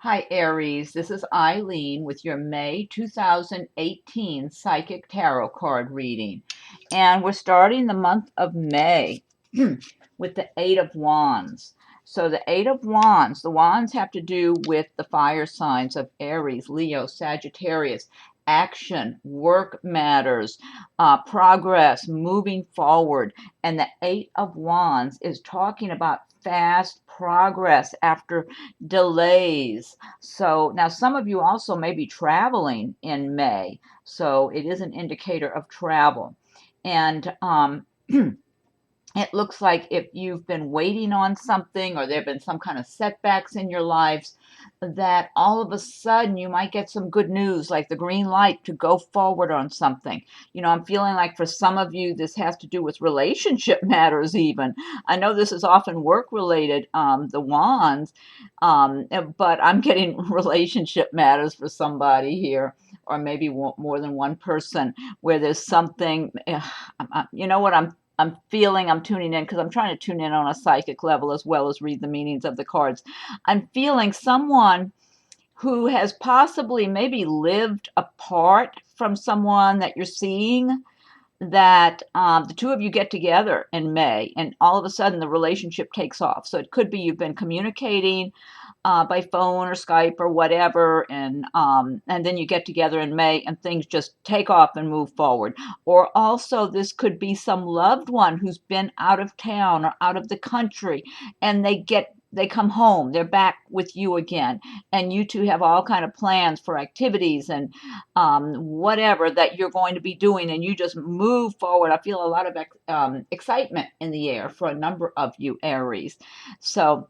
Hi, Aries. This is Eileen with your May 2018 Psychic Tarot card reading. And we're starting the month of May with the Eight of Wands. So the Eight of Wands, the wands have to do with the fire signs of Aries, Leo, Sagittarius, action, work matters, progress, moving forward. And the Eight of Wands is talking about fast progress after delays. So now some of you also may be traveling in May. So it is an indicator of travel. And it looks like if you've been waiting on something or there have been some kind of setbacks in your lives, that all of a sudden you might get some good news, like the green light to go forward on something. I'm feeling like for some of you, this has to do with relationship matters even. I know this is often work related, the wands, but I'm getting relationship matters for somebody here, or maybe more than one person, where there's something, you know what I'm feeling, I'm tuning in because I'm trying to tune in on a psychic level as well as read the meanings of the cards. I'm feeling someone who has possibly maybe lived apart from someone that you're seeing, that the two of you get together in May and all of a sudden the relationship takes off. So it could be you've been communicating by phone or Skype or whatever, and then you get together in May and things just take off and move forward. Or also this could be some loved one who's been out of town or out of the country, and they come home, they're back with you again, and you two have all kind of plans for activities and whatever that you're going to be doing, and you just move forward. I feel a lot of excitement in the air for a number of you, Aries. So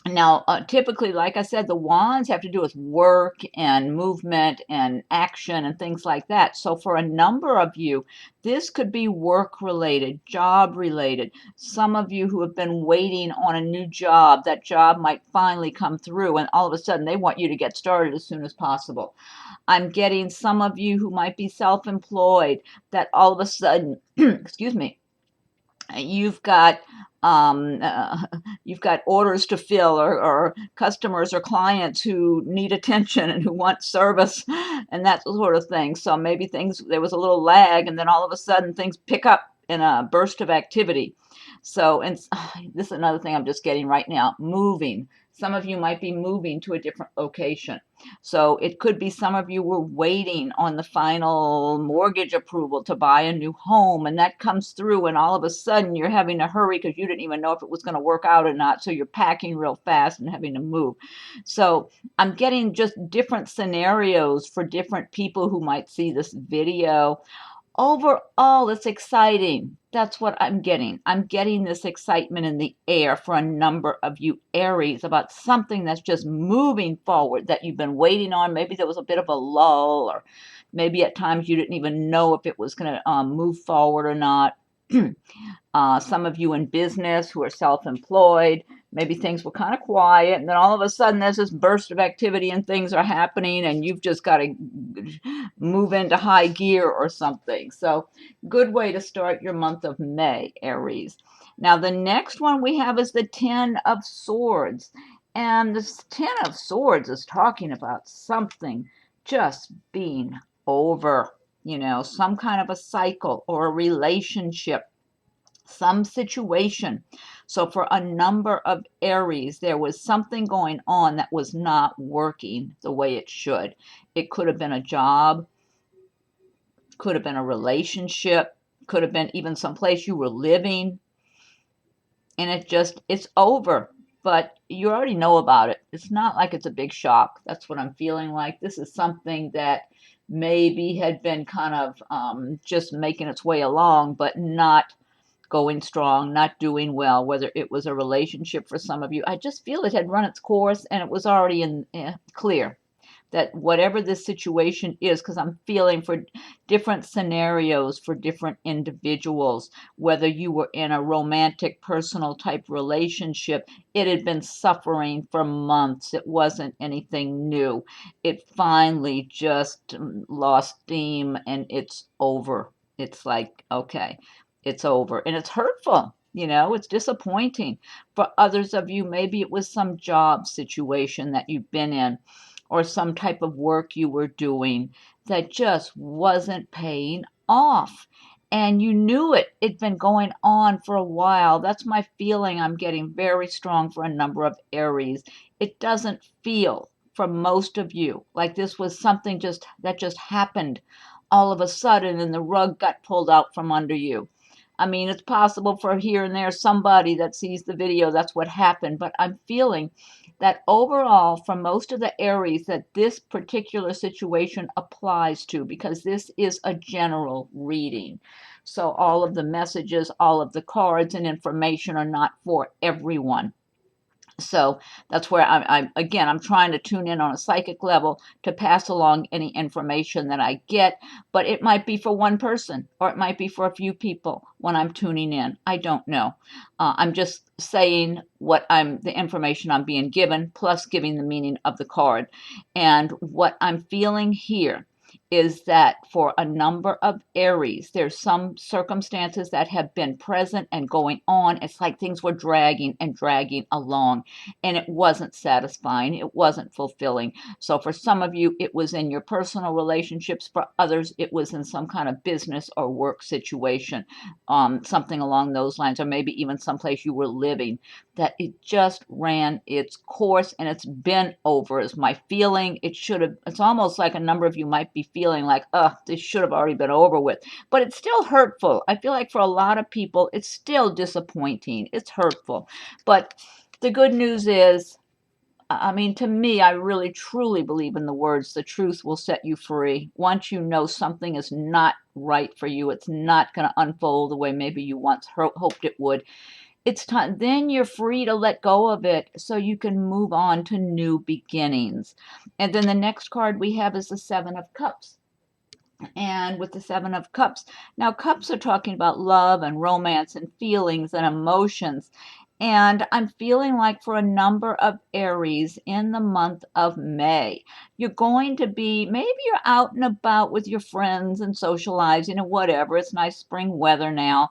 now, typically, like I said, the wands have to do with work and movement and action and things like that. So for a number of you, this could be work related, job related. Some of you who have been waiting on a new job, that job might finally come through, and all of a sudden they want you to get started as soon as possible. I'm getting some of you who might be self-employed, that all of a sudden, excuse me, you've got um, uh, you've got orders to fill, or customers or clients who need attention and who want service and that sort of thing. So maybe there was a little lag, and then all of a sudden things pick up in a burst of activity. So, and this is another thing I'm just getting right now, moving. Some of you might be moving to a different location. So it could be some of you were waiting on the final mortgage approval to buy a new home, and that comes through, and all of a sudden you're having to hurry because you didn't even know if it was going to work out or not. So you're packing real fast and having to move. So I'm getting just different scenarios for different people who might see this video. Overall, it's exciting. That's what I'm getting. I'm getting this excitement in the air for a number of you Aries about something that's just moving forward that you've been waiting on. Maybe there was a bit of a lull, or maybe at times you didn't even know if it was going to move forward or not. Some of you in business who are self-employed, maybe things were kind of quiet, and then all of a sudden there's this burst of activity and things are happening, and you've just got to move into high gear or something. So good way to start your month of May, Aries. Now the next one we have is the Ten of Swords. And this Ten of Swords is talking about something just being over, some kind of a cycle or a relationship, some situation. So for a number of Aries, there was something going on that was not working the way it should. It could have been a job, could have been a relationship, could have been even someplace you were living, and it's over. But you already know about it. It's not like it's a big shock. That's what I'm feeling like. This is something that maybe had been kind of just making its way along, but not going strong, not doing well, whether it was a relationship for some of you. I just feel it had run its course and it was already clear that whatever this situation is, because I'm feeling for different scenarios for different individuals, whether you were in a romantic, personal type relationship, it had been suffering for months. It wasn't anything new. It finally just lost steam and it's over. It's like, okay, it's over. And it's hurtful. You know, it's disappointing. For others of you, maybe it was some job situation that you've been in or some type of work you were doing that just wasn't paying off. And you knew it. It'd been going on for a while. That's my feeling I'm getting very strong for a number of Aries. It doesn't feel for most of you like this was something that just happened all of a sudden and the rug got pulled out from under you. I mean, it's possible for here and there somebody that sees the video, that's what happened. But I'm feeling that overall, for most of the Aries, that this particular situation applies to, because this is a general reading. So all of the messages, all of the cards and information are not for everyone. So that's where I'm trying to tune in on a psychic level to pass along any information that I get, but it might be for one person or it might be for a few people when I'm tuning in. I don't know. I'm just saying the information I'm being given, plus giving the meaning of the card. And what I'm feeling here is that for a number of Aries, there's some circumstances that have been present and going on. It's like things were dragging and dragging along, and it wasn't satisfying. It wasn't fulfilling. So for some of you, it was in your personal relationships. For others, it was in some kind of business or work situation, something along those lines, or maybe even someplace you were living, that it just ran its course and it's been over is my feeling. It's almost like a number of you might be feeling like, this should have already been over with, but it's still hurtful. I feel like for a lot of people, it's still disappointing. It's hurtful. But the good news is, I mean, to me, I really truly believe in the words, the truth will set you free. Once you know something is not right for you, it's not going to unfold the way maybe you once hoped it would. It's time, then you're free to let go of it so you can move on to new beginnings. And then the next card we have is the Seven of Cups. And with the Seven of Cups, now cups are talking about love and romance and feelings and emotions. And I'm feeling like for a number of Aries in the month of May, you're going to be, maybe you're out and about with your friends and socializing and whatever. It's nice spring weather now.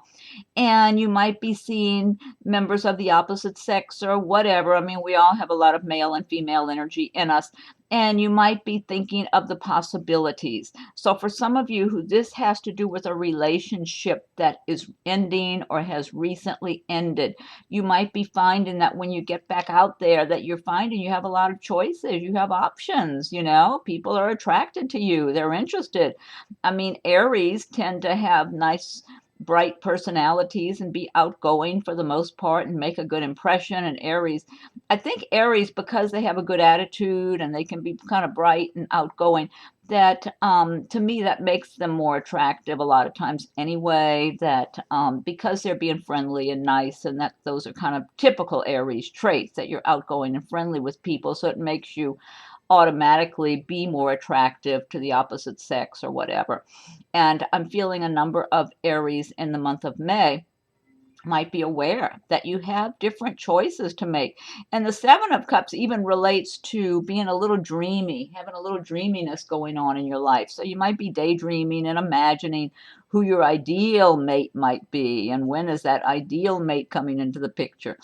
And you might be seeing members of the opposite sex or whatever. I mean, we all have a lot of male and female energy in us. And you might be thinking of the possibilities. So for some of you who this has to do with a relationship that is ending or has recently ended, you might be finding that when you get back out there that you're finding you have a lot of choices. You have options, you know, people are attracted to you. They're interested. I mean, Aries tend to have nice bright personalities and be outgoing for the most part and make a good impression. And Aries, I think Aries, because they have a good attitude and they can be kind of bright and outgoing, that to me that makes them more attractive a lot of times anyway, that because they're being friendly and nice, and that those are kind of typical Aries traits, that you're outgoing and friendly with people, so it makes you automatically be more attractive to the opposite sex or whatever. And I'm feeling a number of Aries in the month of May might be aware that you have different choices to make. And the Seven of Cups even relates to being a little dreamy, having a little dreaminess going on in your life. So you might be daydreaming and imagining who your ideal mate might be and when is that ideal mate coming into the picture.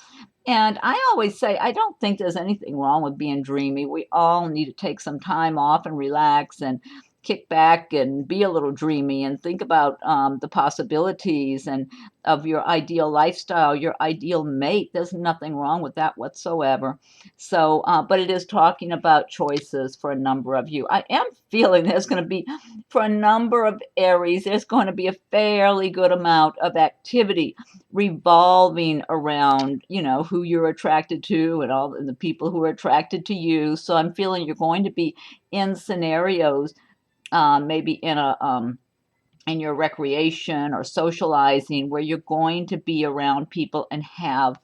And I always say, I don't think there's anything wrong with being dreamy. We all need to take some time off and relax and kick back and be a little dreamy and think about the possibilities and of your ideal lifestyle, your ideal mate. There's nothing wrong with that whatsoever. So, but it is talking about choices for a number of you. I am feeling there's going to be, for a number of Aries, there's going to be a fairly good amount of activity revolving around, you know, who you're attracted to and all the people who are attracted to you. So I'm feeling you're going to be in scenarios, maybe in your recreation or socializing, where you're going to be around people and have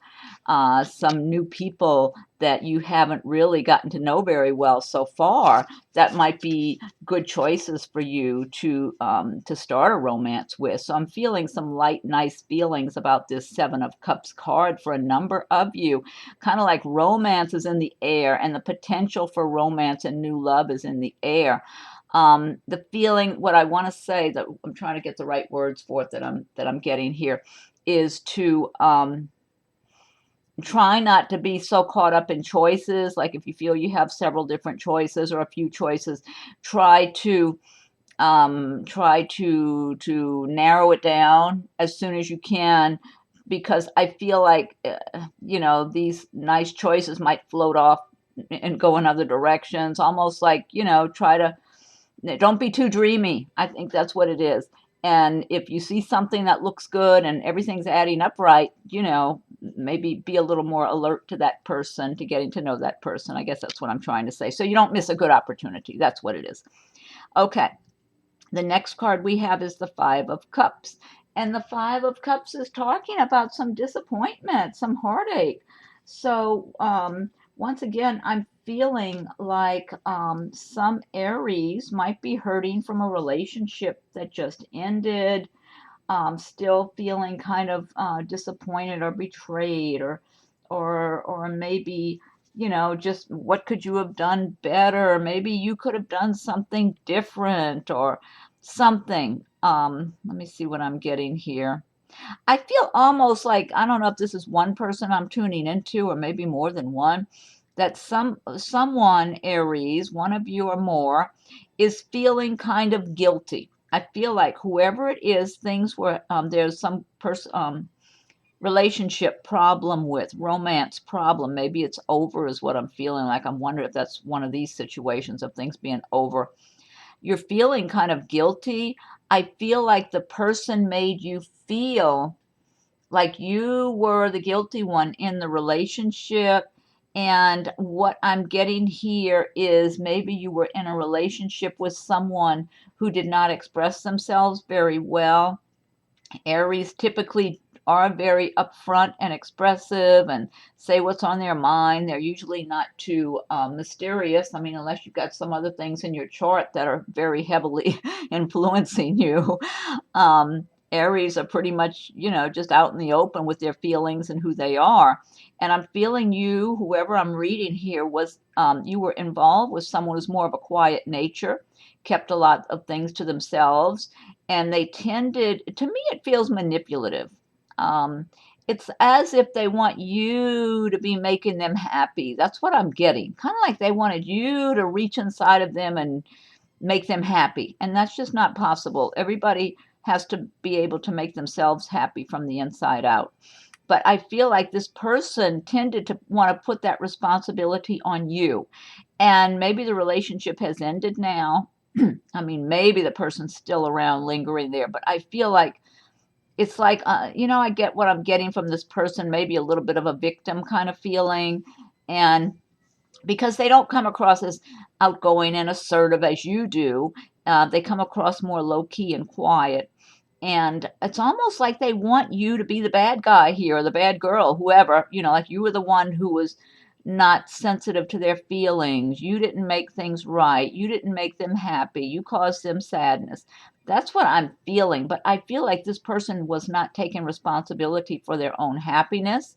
some new people that you haven't really gotten to know very well so far. That might be good choices for you to start a romance with. So I'm feeling some light, nice feelings about this Seven of Cups card for a number of you. Kind of like romance is in the air, and the potential for romance and new love is in the air. The feeling, what I want to say, that I'm trying to get the right words for it that I'm getting here, is to try not to be so caught up in choices. Like if you feel you have several different choices or a few choices, try to to narrow it down as soon as you can, because I feel like you know, these nice choices might float off and go in other directions, almost like, you know, try to don't be too dreamy. I think that's what it is. And if you see something that looks good and everything's adding up right, you know, maybe be a little more alert to that person, to getting to know that person. I guess that's what I'm trying to say. So you don't miss a good opportunity. That's what it is. Okay. The next card we have is the Five of Cups. And the Five of Cups is talking about some disappointment, some heartache. So, once again, I'm feeling like some Aries might be hurting from a relationship that just ended, still feeling kind of disappointed or betrayed, or maybe, you know, just what could you have done better? Maybe you could have done something different or something. Let me see what I'm getting here. I feel almost like, I don't know if this is one person I'm tuning into or maybe more than one, that someone, Aries, one of you or more, is feeling kind of guilty. I feel like whoever it is, things where there's some person relationship problem with, romance problem. Maybe it's over is what I'm feeling like. I'm wondering if that's one of these situations of things being over. You're feeling kind of guilty. I feel like the person made you feel like you were the guilty one in the relationship. And what I'm getting here is maybe you were in a relationship with someone who did not express themselves very well. Aries typically are very upfront and expressive and say what's on their mind. They're usually not too mysterious. I mean, unless you've got some other things in your chart that are very heavily influencing you. Aries are pretty much, you know, just out in the open with their feelings and who they are. And I'm feeling you, whoever I'm reading here, was you were involved with someone who's more of a quiet nature, kept a lot of things to themselves, and they tended, to me, it feels manipulative. Um, it's as if they want you to be making them happy. That's what I'm getting. Kind of like they wanted you to reach inside of them and make them happy. And that's just not possible. Everybody has to be able to make themselves happy from the inside out. But I feel like this person tended to want to put that responsibility on you. And maybe the relationship has ended now. I mean, maybe the person's still around lingering there, but I feel like it's like, you know, I get what I'm getting from this person, maybe a little bit of a victim kind of feeling. And because they don't come across as outgoing and assertive as you do, they come across more low key and quiet. And it's almost like they want you to be the bad guy here, or the bad girl, whoever, you know, like you were the one who was not sensitive to their feelings. You didn't make things right. You didn't make them happy. You caused them sadness. That's what I'm feeling. But I feel like this person was not taking responsibility for their own happiness.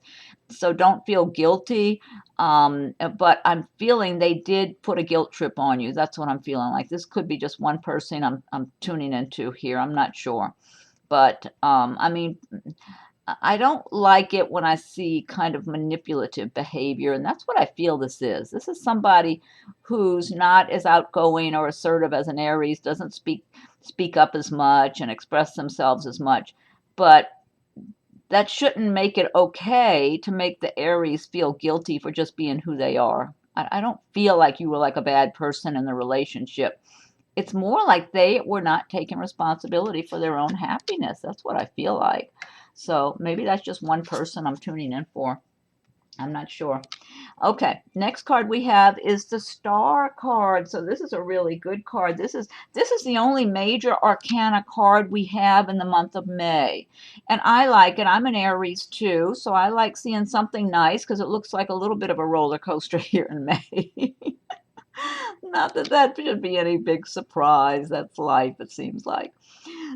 So don't feel guilty. But I'm feeling they did put a guilt trip on you. That's what I'm feeling like. This could be just one person I'm tuning into here. I'm not sure. But I mean, I don't like it when I see kind of manipulative behavior, and that's what I feel this is. This is somebody who's not as outgoing or assertive as an Aries, doesn't speak up as much and express themselves as much, but that shouldn't make it okay to make the Aries feel guilty for just being who they are. I don't feel like you were like a bad person in the relationship. It's more like they were not taking responsibility for their own happiness. That's what I feel like. So maybe that's just one person I'm tuning in for. I'm not sure. Okay, next card we have is the Star card. So this is a really good card. This is the only major arcana card we have in the month of May. And I like it. I'm an Aries too, so I like seeing something nice because it looks like a little bit of a roller coaster here in May. Not that that should be any big surprise. That's life, it seems like.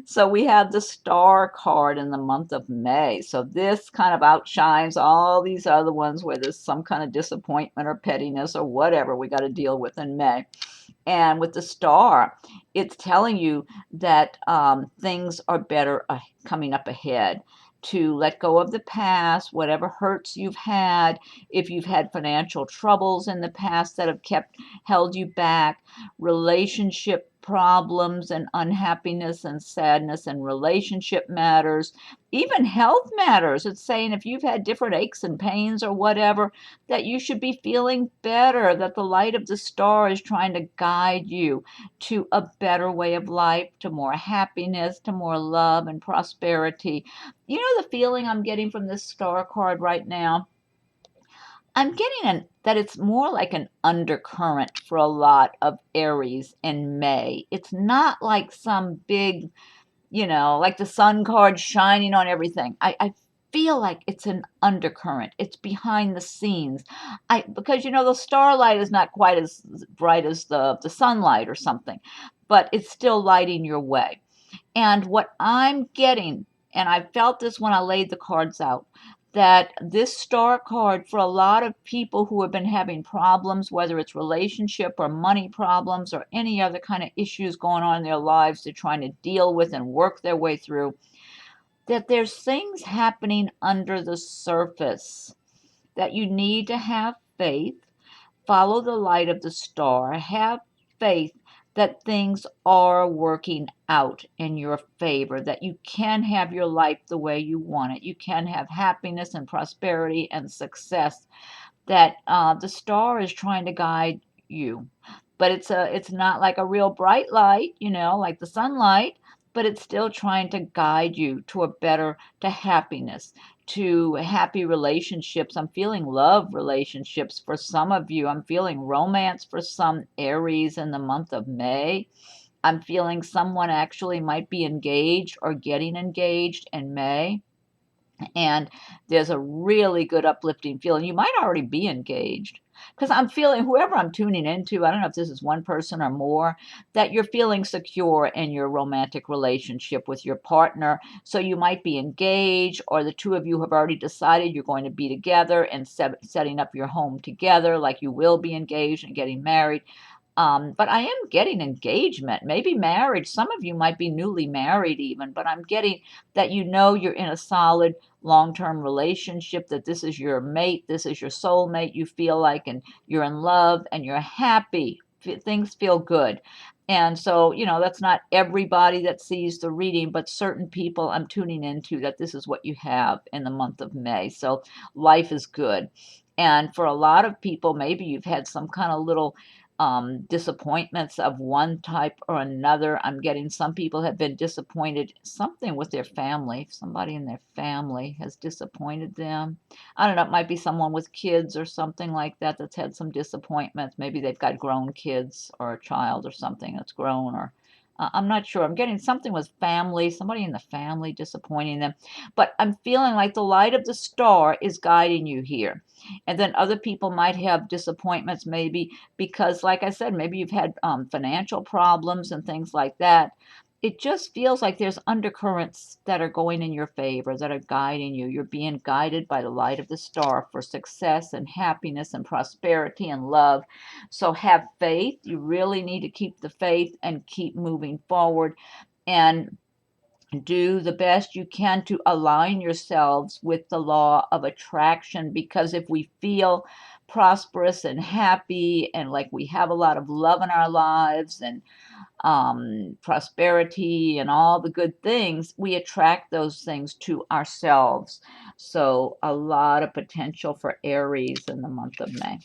So we have the Star card in the month of May. So this kind of outshines all these other ones where there's some kind of disappointment or pettiness or whatever we got to deal with in May. And with the Star, it's telling you that things are better coming up ahead. to let go of the past, whatever hurts you've had, if you've had financial troubles in the past that have held you back, relationship problems and unhappiness and sadness and relationship matters, even health matters. It's saying if you've had different aches and pains or whatever, that you should be feeling better, that the light of the star is trying to guide you to a better way of life, to more happiness, to more love and prosperity. You know the feeling I'm getting from this star card right now? I'm getting that it's more like an undercurrent for a lot of Aries in May. It's not like some big, like the sun card shining on everything. I feel like it's an undercurrent. It's behind the scenes. Because the starlight is not quite as bright as the sunlight or something, but it's still lighting your way. And what I'm getting, and I felt this when I laid the cards out, that this star card for a lot of people who have been having problems, whether it's relationship or money problems or any other kind of issues going on in their lives they're trying to deal with and work their way through, that there's things happening under the surface, that you need to have faith, follow the light of the star, have faith that things are working out in your favor, that you can have your life the way you want it. You can have happiness and prosperity and success, that the star is trying to guide you. But it's not like a real bright light, like the sunlight, but it's still trying to guide you to happiness, to happy relationships. I'm feeling love relationships for some of you. I'm feeling romance for some Aries in the month of May. I'm feeling someone actually might be engaged or getting engaged in May. And there's a really good uplifting feeling. You might already be engaged, because I'm feeling, whoever I'm tuning into, I don't know if this is one person or more, that you're feeling secure in your romantic relationship with your partner. So you might be engaged, or the two of you have already decided you're going to be together and setting up your home together, like you will be engaged and getting married. But I am getting engagement, maybe marriage. Some of you might be newly married even, but I'm getting that you're in a solid long-term relationship, that this is your mate, this is your soulmate, you feel like, and you're in love and you're happy. Things feel good. And so, that's not everybody that sees the reading, but certain people I'm tuning into, that this is what you have in the month of May. So life is good. And for a lot of people, maybe you've had some kind of little disappointments of one type or another. I'm getting some people have been disappointed, something with their family. Somebody in their family has disappointed them. I don't know, it might be someone with kids or something like that that's had some disappointments. Maybe they've got grown kids or a child or something that's grown, or I'm not sure. I'm getting something with family, somebody in the family disappointing them. But I'm feeling like the light of the star is guiding you here. And then other people might have disappointments, maybe because, like I said, maybe you've had financial problems and things like that. It just feels like there's undercurrents that are going in your favor, that are guiding you. You're being guided by the light of the star for success and happiness and prosperity and love. So have faith. You really need to keep the faith and keep moving forward, and do the best you can to align yourselves with the law of attraction, because if we feel prosperous and happy and like we have a lot of love in our lives and prosperity and all the good things, we attract those things to ourselves. So a lot of potential for Aries in the month of May.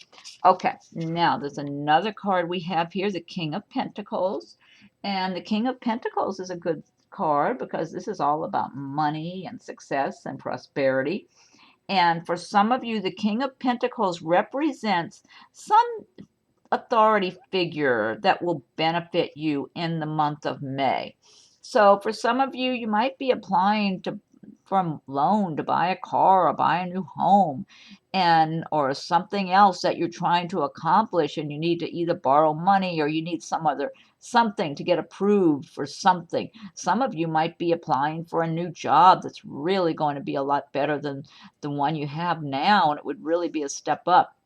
Okay, now there's another card we have here, the King of Pentacles. And the King of Pentacles is a good card because this is all about money and success and prosperity. And for some of you, the King of Pentacles represents some authority figure that will benefit you in the month of May. So for some of you, you might be applying for a loan to buy a car or buy a new home, or something else that you're trying to accomplish, and you need to either borrow money or you need something to get approved for something. Some of you might be applying for a new job that's really going to be a lot better than the one you have now, and it would really be a step up,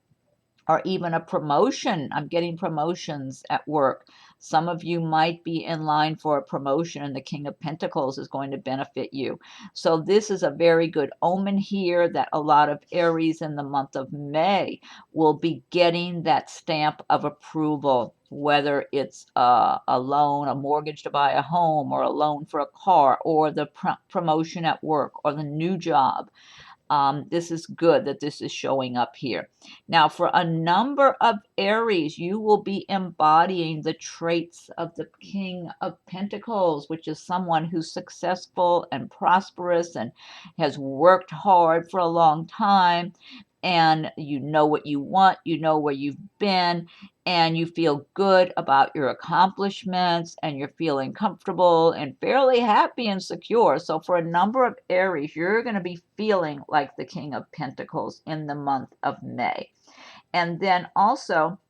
or even a promotion. I'm getting promotions at work. Some of you might be in line for a promotion, and the King of Pentacles is going to benefit you. So this is a very good omen here that a lot of Aries in the month of May will be getting that stamp of approval, whether it's a loan, a mortgage to buy a home, or a loan for a car, or the promotion at work, or the new job. This is good that this is showing up here. Now, for a number of Aries, you will be embodying the traits of the King of Pentacles, which is someone who's successful and prosperous and has worked hard for a long time. And you know what you want, you know where you've been, and you feel good about your accomplishments, and you're feeling comfortable and fairly happy and secure. So for a number of Aries, you're going to be feeling like the King of Pentacles in the month of May. And then also,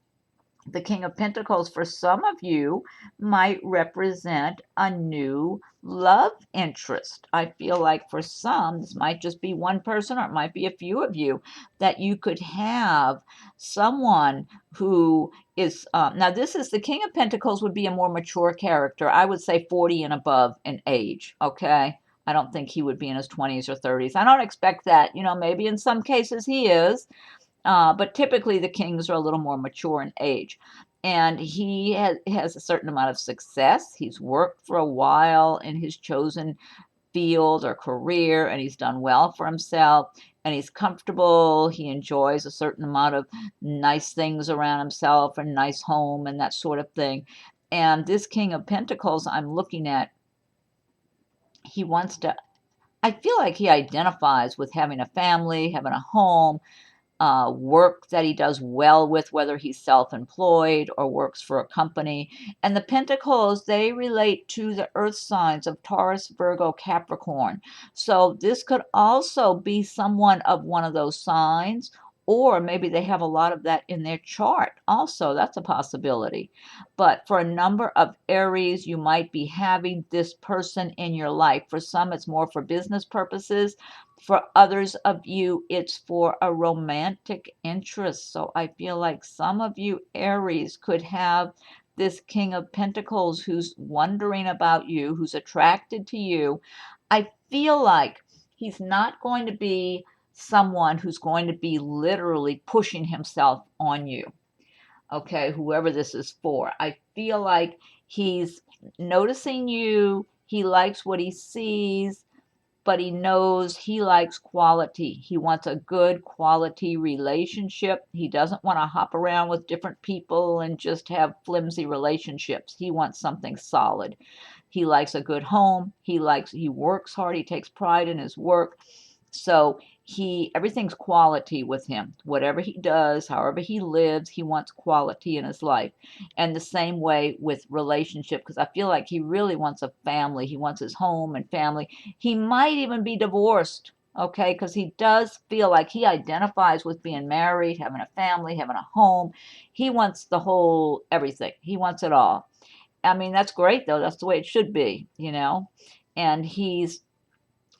the King of Pentacles for some of you might represent a new love interest. I feel like for some, this might just be one person, or it might be a few of you, that you could have someone who is, now this is, the King of Pentacles would be a more mature character. I would say 40 and above in age, okay? I don't think he would be in his 20s or 30s. I don't expect that. Maybe in some cases he is. But typically the kings are a little more mature in age. And he has a certain amount of success. He's worked for a while in his chosen field or career, and he's done well for himself, and he's comfortable. He enjoys a certain amount of nice things around himself, and nice home, and that sort of thing. And this King of Pentacles I'm looking at, he wants to, I feel like he identifies with having a family, having a home, work that he does well with, whether he's self-employed or works for a company. And the Pentacles, they relate to the earth signs of Taurus, Virgo, Capricorn. So this could also be someone of one of those signs, or maybe they have a lot of that in their chart. Also, that's a possibility. But for a number of Aries, you might be having this person in your life. For some, it's more for business purposes. For others of you, it's for a romantic interest. So I feel like some of you Aries could have this King of Pentacles who's wondering about you, who's attracted to you. I feel like he's not going to be someone who's going to be literally pushing himself on you. Okay, whoever this is for. I feel like he's noticing you. He likes what he sees, but he knows he likes quality. He wants a good quality relationship. He doesn't want to hop around with different people and just have flimsy relationships. He wants something solid. He likes a good home. He works hard. He takes pride in his work. So everything's quality with him. Whatever he does, however he lives, he wants quality in his life. And the same way with relationship, because I feel like he really wants a family. He wants his home and family. He might even be divorced, okay, because he does feel like he identifies with being married, having a family, having a home. He wants the whole everything. He wants it all. I mean, that's great, though. That's the way it should be, and he's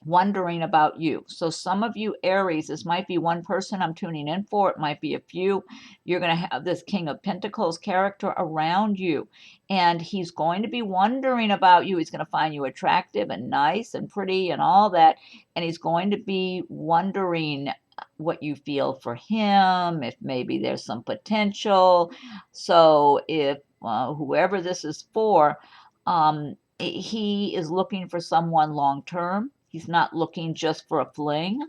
wondering about you. So some of you Aries, this might be one person I'm tuning in for. It might be a few. You're going to have this King of Pentacles character around you, and he's going to be wondering about you. He's going to find you attractive and nice and pretty and all that, and he's going to be wondering what you feel for him, if maybe there's some potential. So if whoever this is for, he is looking for someone long term. He's not looking just for a fling.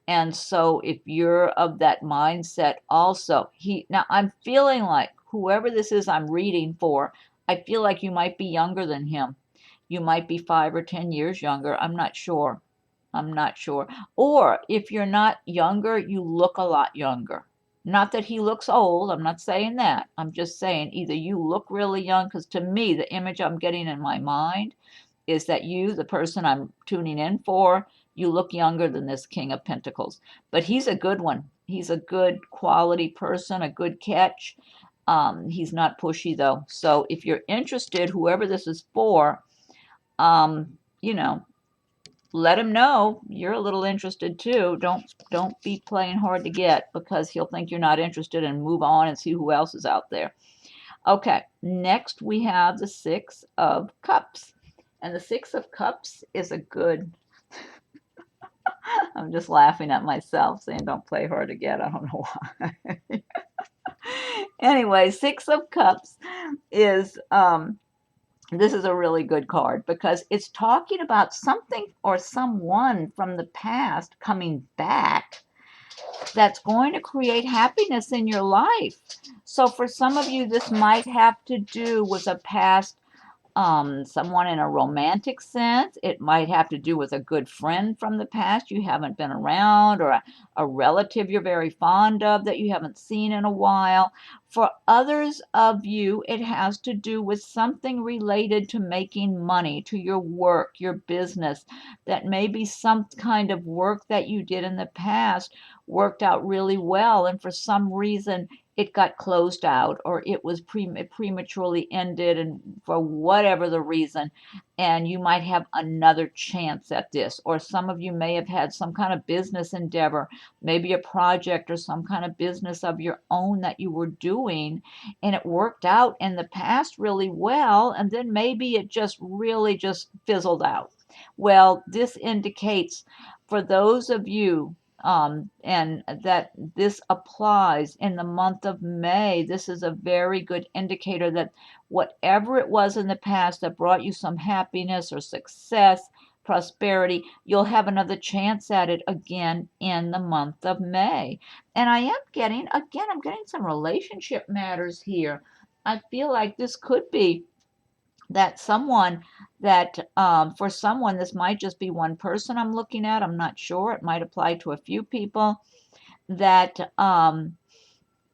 And so if you're of that mindset also, now I'm feeling like whoever this is I'm reading for, I feel like you might be younger than him. You might be 5 or 10 years younger. I'm not sure. Or if you're not younger, you look a lot younger. Not that he looks old. I'm not saying that. I'm just saying either you look really young, because to me, the image I'm getting in my mind is that you, the person I'm tuning in for, you look younger than this King of Pentacles. But he's a good one. He's a good quality person, a good catch. He's not pushy, though. So if you're interested, whoever this is for, let him know you're a little interested too. Don't be playing hard to get, because he'll think you're not interested and move on and see who else is out there. Okay, next we have the Six of Cups. And the Six of Cups is a good, I'm just laughing at myself saying don't play hard to get. I don't know why. Anyway, Six of Cups is, this is a really good card because it's talking about something or someone from the past coming back that's going to create happiness in your life. So for some of you, this might have to do with a past someone in a romantic sense. It might have to do with a good friend from the past you haven't been around, or a relative you're very fond of that you haven't seen in a while. For others of you, it has to do with something related to making money, to your work, your business, that maybe some kind of work that you did in the past worked out really well, and for some reason it got closed out, or it was prematurely ended, and for whatever the reason, and you might have another chance at this. Or some of you may have had some kind of business endeavor, maybe a project or some kind of business of your own that you were doing, and it worked out in the past really well, and then maybe it just really just fizzled out. Well, this indicates for those of you, and that this applies in the month of May. This is a very good indicator that whatever it was in the past that brought you some happiness or success, prosperity, you'll have another chance at it again in the month of May. And I am getting, again, I'm getting some relationship matters here. I feel like this could be that someone that for someone, this might just be one person I'm looking at. I'm not sure. It might apply to a few people. That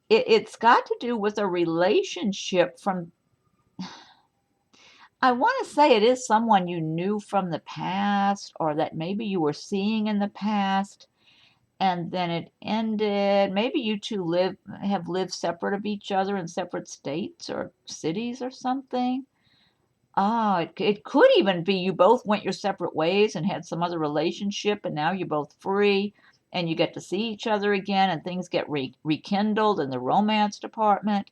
it's got to do with a relationship from, I want to say it is someone you knew from the past, or that maybe you were seeing in the past, and then it ended. Maybe you two have lived separate of each other in separate states or cities or something. Ah, it could even be you both went your separate ways and had some other relationship, and now you're both free and you get to see each other again, and things get rekindled in the romance department.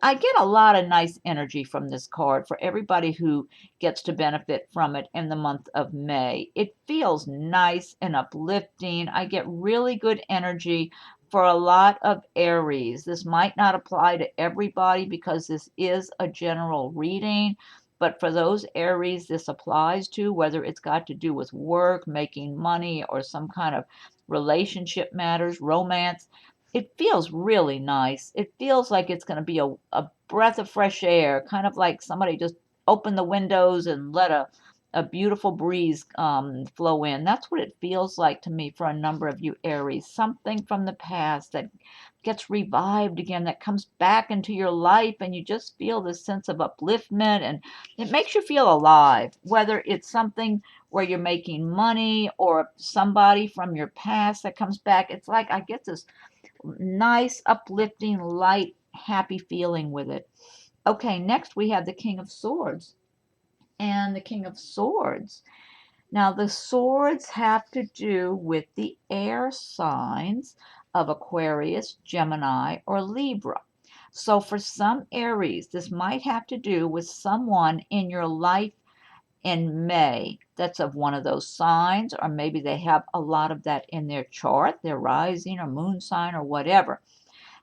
I get a lot of nice energy from this card for everybody who gets to benefit from it in the month of May. It feels nice and uplifting. I get really good energy for a lot of Aries. This might not apply to everybody because this is a general reading, but for those Aries this applies to, whether it's got to do with work, making money, or some kind of relationship matters, romance. It feels really nice. It feels like it's going to be a breath of fresh air, kind of like somebody just opened the windows and let a beautiful breeze flow in. That's what it feels like to me for a number of you Aries. Something from the past that gets revived again, that comes back into your life, and you just feel this sense of upliftment, and it makes you feel alive. Whether it's something where you're making money or somebody from your past that comes back, it's like I get this nice, uplifting, light, happy feeling with it. Okay, next we have the King of Swords. And the King of Swords. Now, the swords have to do with the air signs of Aquarius, Gemini, or Libra. So, for some Aries, this might have to do with someone in your life in May that's of one of those signs, or maybe they have a lot of that in their chart, their rising or moon sign or whatever.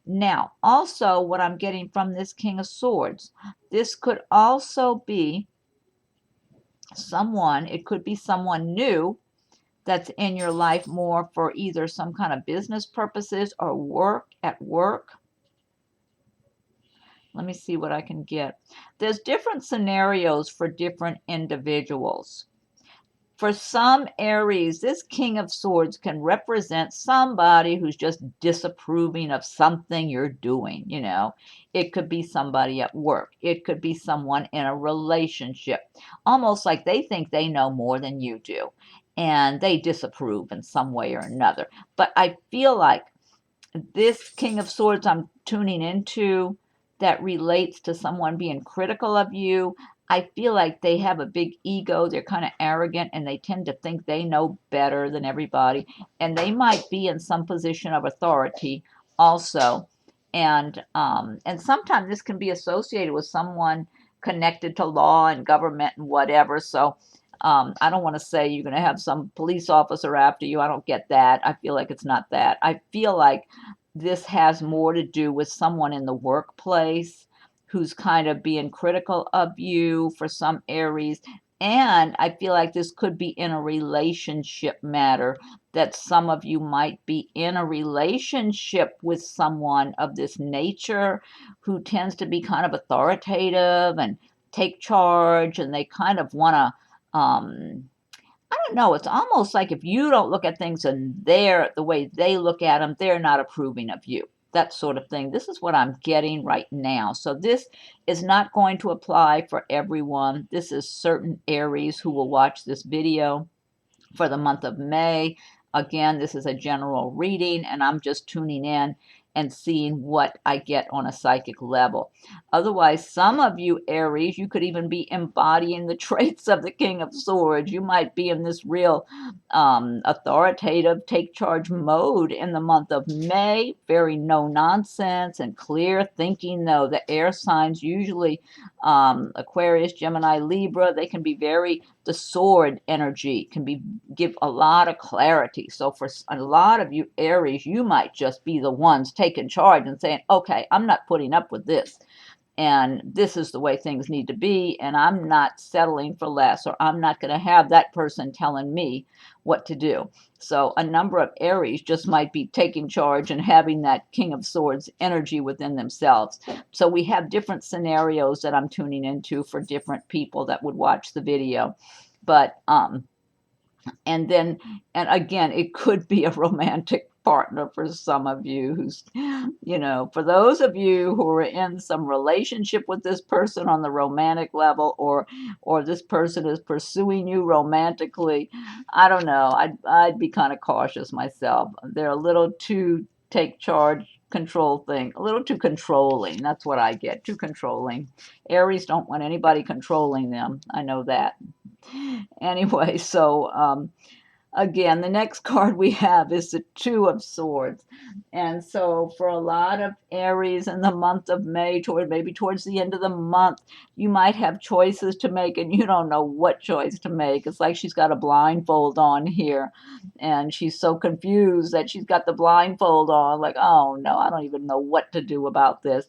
Now, also, what I'm getting from this King of Swords, this could also be someone, it could be someone new that's in your life more for either some kind of business purposes or work at work. Let me see what I can get. There's different scenarios for different individuals. For some Aries, this King of Swords can represent somebody who's just disapproving of something you're doing, you know. It could be somebody at work. It could be someone in a relationship, almost like they think they know more than you do, and they disapprove in some way or another. But I feel like this King of Swords I'm tuning into that relates to someone being critical of you. I feel like they have a big ego. They're kind of arrogant, and they tend to think they know better than everybody. And they might be in some position of authority also. And sometimes this can be associated with someone connected to law and government and whatever. So I don't want to say you're going to have some police officer after you. I don't get that. I feel like it's not that. I feel like this has more to do with someone in the workplace who's kind of being critical of you for some Aries. And I feel like this could be in a relationship matter, that some of you might be in a relationship with someone of this nature who tends to be kind of authoritative and take charge, and they kind of want to, I don't know, it's almost like if you don't look at things and they're the way they look at them, they're not approving of you. That sort of thing. This is what I'm getting right now. So this is not going to apply for everyone. This is certain Aries who will watch this video for the month of May. Again, this is a general reading, and I'm just tuning in and seeing what I get on a psychic level. Otherwise, some of you Aries, you could even be embodying the traits of the King of Swords. You might be in this real authoritative, take charge mode in the month of May. Very no nonsense and clear thinking, though. The air signs, usually Aquarius, Gemini, Libra, they can be very, the sword energy can be give a lot of clarity. So for a lot of you Aries, you might just be the ones taking charge and saying, okay, I'm not putting up with this, and this is the way things need to be, and I'm not settling for less, or I'm not going to have that person telling me what to do. So a number of Aries just might be taking charge and having that King of Swords energy within themselves. So we have different scenarios that I'm tuning into for different people that would watch the video. But and again, it could be a romantic partner for some of you who's, for those of you who are in some relationship with this person on the romantic level, or this person is pursuing you romantically. I don't know, I'd be kind of cautious myself. They're a little too take charge, control thing, a little too controlling. That's what I get, too controlling. Aries don't want anybody controlling them. I know that. Anyway, so again, the next card we have is the Two of Swords. And so for a lot of Aries in the month of May, maybe towards the end of the month, you might have choices to make and you don't know what choice to make. It's like she's got a blindfold on here, and she's so confused that she's got the blindfold on, like, oh no, I don't even know what to do about this.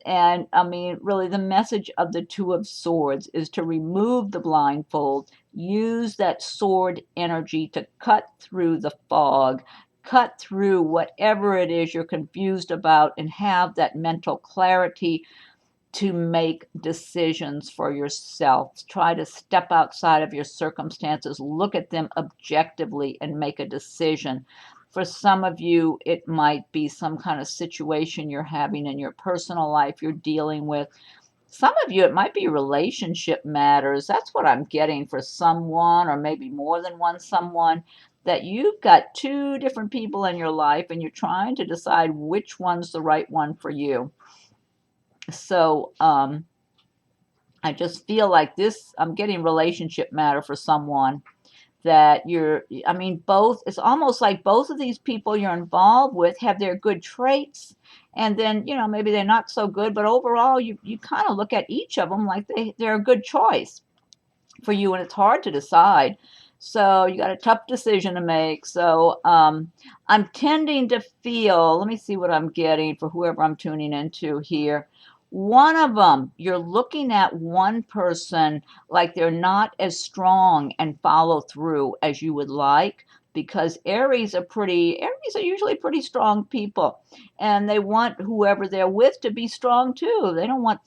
And I mean, really, the message of the Two of Swords is to remove the blindfold, use that sword energy to cut through the fog, cut through whatever it is you're confused about, and have that mental clarity to make decisions for yourself. Try to step outside of your circumstances, look at them objectively, and make a decision. For some of you, it might be some kind of situation you're having in your personal life you're dealing with. Some of you, it might be relationship matters. That's what I'm getting for someone, or maybe more than one someone, that you've got two different people in your life and you're trying to decide which one's the right one for you. So I just feel like this, I'm getting relationship matter for someone that both, it's almost like both of these people you're involved with have their good traits, and then, maybe they're not so good, but overall you kind of look at each of them like they're a good choice for you, and it's hard to decide. So you got a tough decision to make. So I'm tending to feel, let me see what I'm getting for whoever I'm tuning into here. One of them, you're looking at one person like they're not as strong and follow through as you would like, because Aries are usually pretty strong people, and they want whoever they're with to be strong too. They don't want,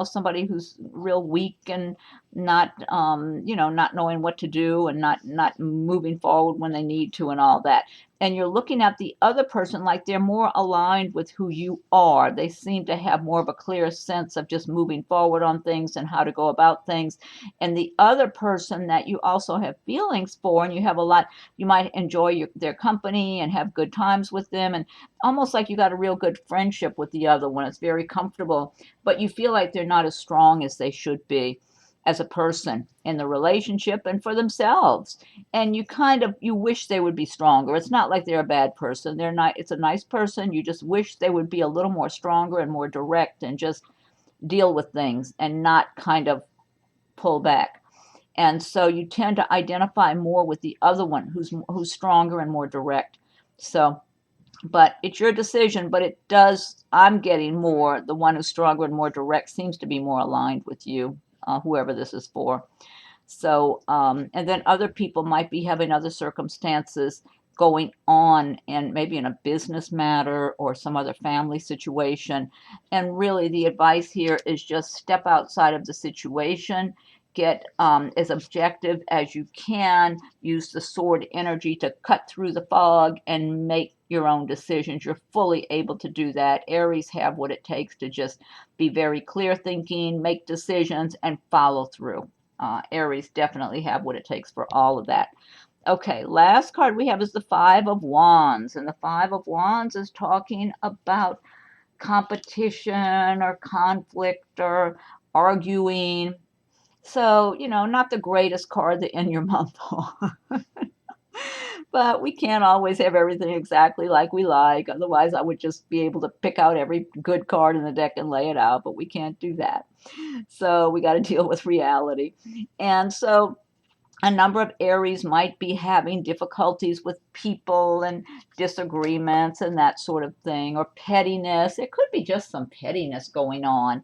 somebody who's real weak and not, not knowing what to do and not moving forward when they need to and all that. And you're looking at the other person like they're more aligned with who you are. They seem to have more of a clear sense of just moving forward on things and how to go about things. And the other person that you also have feelings for, and you might enjoy their company and have good times with them, and almost like you got a real good friendship with the other one. It's very comfortable, but you feel like they're not as strong as they should be. as a person in the relationship and for themselves. And you wish they would be stronger. It's not like they're a bad person. They're not, it's a nice person. You just wish they would be a little more stronger and more direct and just deal with things and not kind of pull back. And so you tend to identify more with the other one who's stronger and more direct. So, but it's your decision, but it does, I'm getting more, the one who's stronger and more direct seems to be more aligned with you, whoever this is for. So, and then other people might be having other circumstances going on, and maybe in a business matter or some other family situation. And really, the advice here is just step outside of the situation, get as objective as you can, use the sword energy to cut through the fog and make your own decisions. You're fully able to do that. Aries have what it takes to just be very clear thinking, make decisions, and follow through. Aries definitely have what it takes for all of that. Okay, last card we have is the Five of Wands. And the Five of Wands is talking about competition or conflict or arguing. So, not the greatest card to end your month on. But we can't always have everything exactly like we like. Otherwise, I would just be able to pick out every good card in the deck and lay it out. But we can't do that. So we got to deal with reality. And so a number of Aries might be having difficulties with people and disagreements and that sort of thing, or pettiness. It could be just some pettiness going on.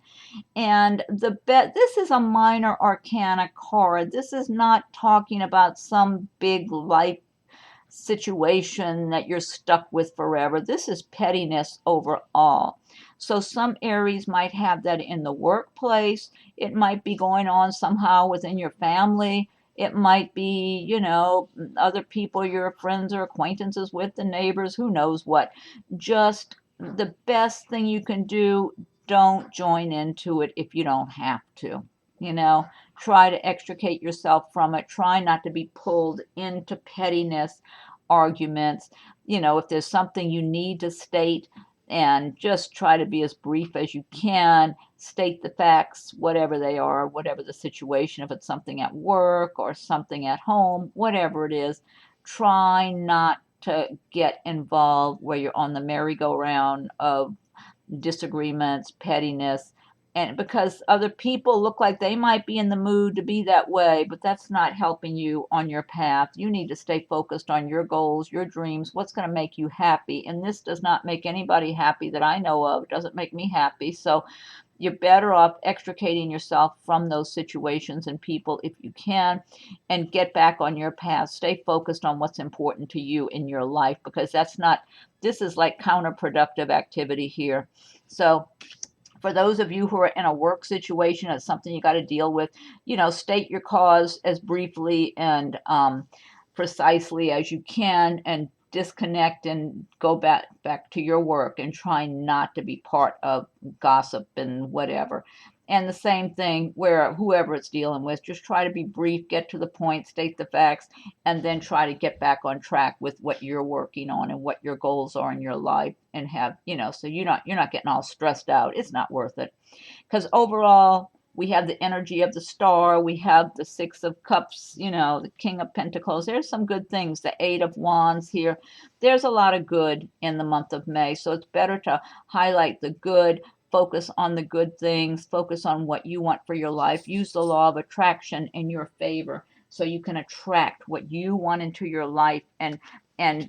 And this is a minor arcana card. This is not talking about some big life situation that you're stuck with forever. This is pettiness overall. So some Aries might have that in the workplace. It might be going on somehow within your family. It might be, other people, your friends or acquaintances with, the neighbors, who knows what. Just the best thing you can do, don't join into it if you don't have to. Try to extricate yourself from it. Try not to be pulled into pettiness arguments. If there's something you need to state, and just try to be as brief as you can. State the facts, whatever they are, whatever the situation, if it's something at work or something at home, whatever it is. Try not to get involved where you're on the merry-go-round of disagreements, pettiness, and because other people look like they might be in the mood to be that way, but that's not helping you on your path. You need to stay focused on your goals, your dreams, what's going to make you happy. And this does not make anybody happy that I know of. It doesn't make me happy. So you're better off extricating yourself from those situations and people if you can, and get back on your path. Stay focused on what's important to you in your life, because this is like counterproductive activity here. So for those of you who are in a work situation, it's something you got to deal with, state your cause as briefly and precisely as you can, and disconnect and go back to your work, and try not to be part of gossip and whatever. And the same thing where whoever it's dealing with, just try to be brief, get to the point, state the facts, and then try to get back on track with what you're working on and what your goals are in your life, and have, so you're not getting all stressed out. It's not worth it. Because overall, we have the energy of the star, we have the Six of Cups, the King of Pentacles. There's some good things. The Eight of Wands here. There's a lot of good in the month of May. So it's better to highlight the good, focus on the good things, focus on what you want for your life. Use the law of attraction in your favor so you can attract what you want into your life, and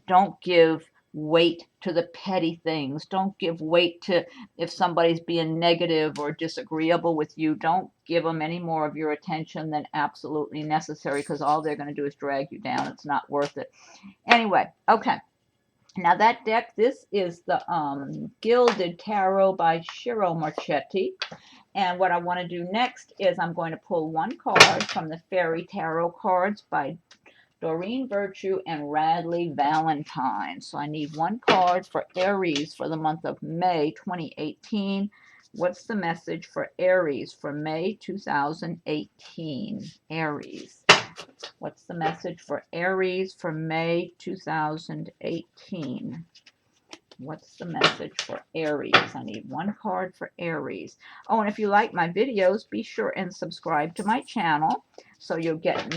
don't give weight to the petty things. Don't give weight to if somebody's being negative or disagreeable with you. Don't give them any more of your attention than absolutely necessary, because all they're going to do is drag you down. It's not worth it. Anyway, okay. Now that deck, this is the Gilded Tarot by Ciro Marchetti. And what I want to do next is I'm going to pull one card from the Fairy Tarot cards by Doreen Virtue and Radleigh Valentine. So I need one card for Aries for the month of May 2018. What's the message for Aries for May 2018? Aries. What's the message for Aries for May 2018? What's the message for Aries? I need one card for Aries. Oh, and if you like my videos, be sure and subscribe to my channel so you'll get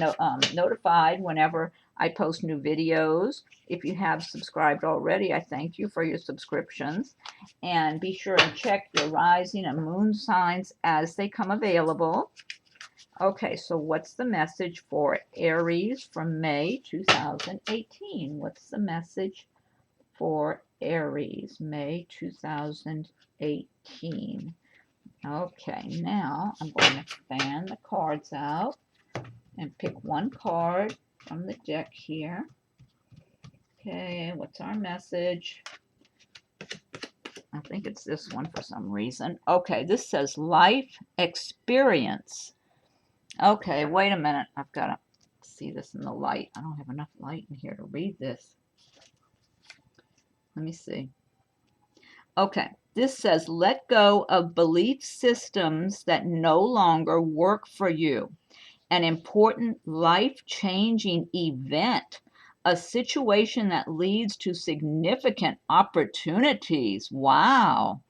notified whenever I post new videos. If you have subscribed already, I thank you for your subscriptions. And be sure and check your rising and moon signs as they come available. Okay, so what's the message for Aries from May 2018? What's the message for Aries, May 2018? Okay, now I'm going to fan the cards out and pick one card from the deck here. Okay, what's our message? I think it's this one for some reason. Okay, this says life experience. Okay, wait a minute. I've got to see this in the light. I don't have enough light in here to read this. Let me see. Okay, this says let go of belief systems that no longer work for you. An important life-changing event. A situation that leads to significant opportunities. Wow.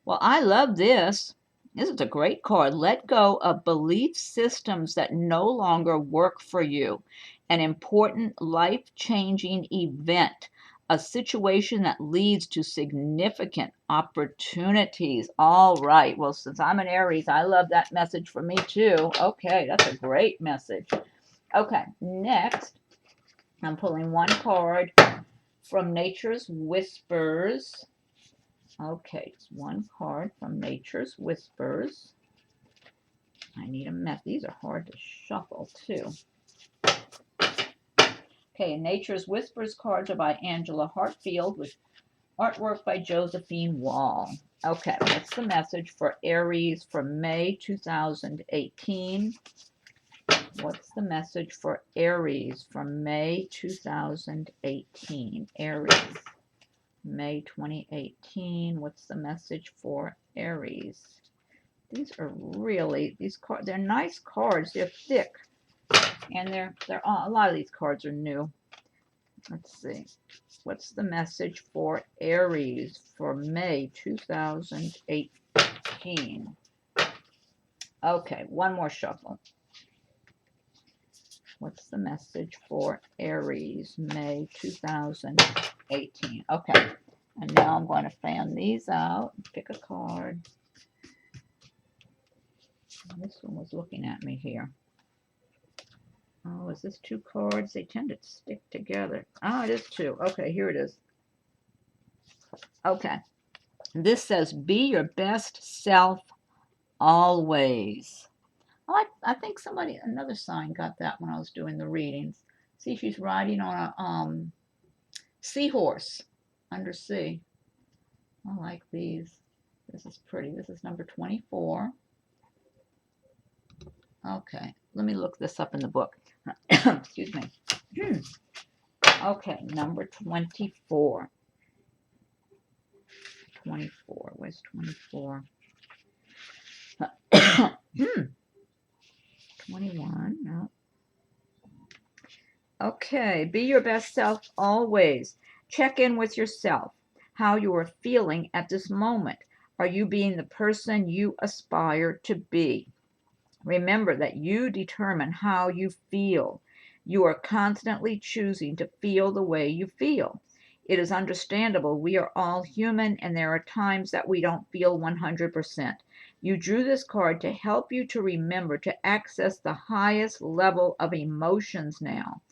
Well, I love this. This is a great card. Let go of belief systems that no longer work for you. An important life-changing event. A situation that leads to significant opportunities. All right. Well, since I'm an Aries, I love that message for me too. Okay, that's a great message. Okay, next, I'm pulling one card from Nature's Whispers. Okay, it's one card from Nature's Whispers. I need a mess. These are hard to shuffle too. Okay, Nature's Whispers cards are by Angela Hartfield with artwork by Josephine Wall. Okay, what's the message for Aries for May 2018? What's the message for Aries for May 2018? Aries, May 2018. What's the message for Aries? These are really, these cards, they're nice cards. They're thick. And they're a lot of these cards are new. Let's see. What's the message for Aries for May 2018? Okay, one more shuffle. What's the message for Aries, May 2018? Okay, and now I'm going to fan these out and pick a card. This one was looking at me here. Oh, is this two cards? They tend to stick together. Oh, it is two. Okay, here it is. Okay. This says, be your best self always. Oh, I think somebody, another sign got that when I was doing the readings. See, she's riding on a seahorse under sea. I like these. This is pretty. This is number 24. Okay, let me look this up in the book. Excuse me. Okay, number 24. 24. Where's 24? 21. No. Okay, be your best self always. Check in with yourself, how you are feeling at this moment. Are you being the person you aspire to be? Remember that you determine how you feel. You are constantly choosing to feel the way you feel. It is understandable. We are all human, and there are times that we don't feel 100%. You drew this card to help you to remember to access the highest level of emotions now.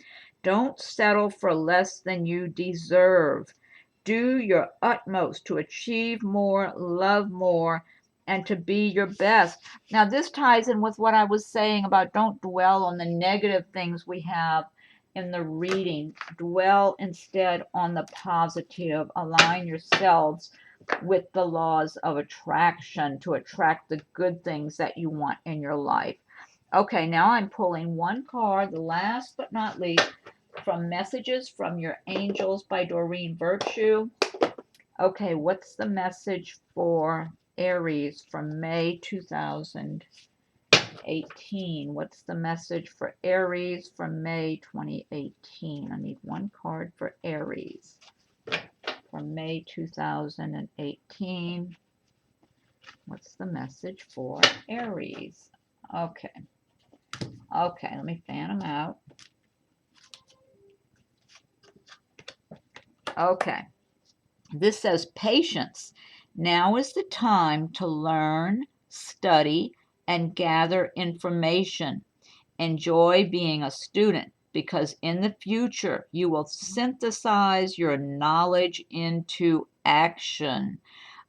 Don't settle for less than you deserve. Do your utmost to achieve more, love more, and to be your best. Now, this ties in with what I was saying about don't dwell on the negative things we have in the reading. Dwell instead on the positive. Align yourselves with the laws of attraction to attract the good things that you want in your life. Okay, now I'm pulling one card, the last but not least, from Messages from Your Angels by Doreen Virtue. Okay, what's the message for Aries from May 2018? What's the message for Aries from May 2018? I need one card for Aries. for May 2018. What's the message for Aries? Okay. Okay, let me fan them out. Okay. This says patience. Now is the time to learn, study, and gather information. Enjoy being a student because in the future you will synthesize your knowledge into action.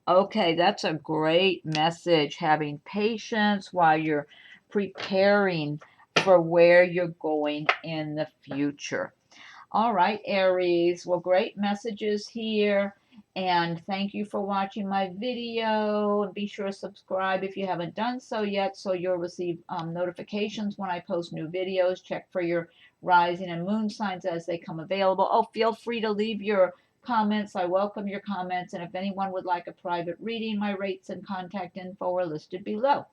Okay, that's a great message, having patience while you're preparing for where you're going in the future. All right, Aries. Well, great messages here. And thank you for watching my video. And be sure to subscribe if you haven't done so yet so you'll receive notifications when I post new videos. Check for your rising and moon signs as they come available. Oh, feel free to leave your comments. I welcome your comments. And if anyone would like a private reading, my rates and contact info are listed below.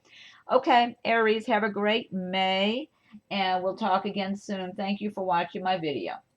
Okay, Aries, have a great May. And we'll talk again soon. Thank you for watching my video.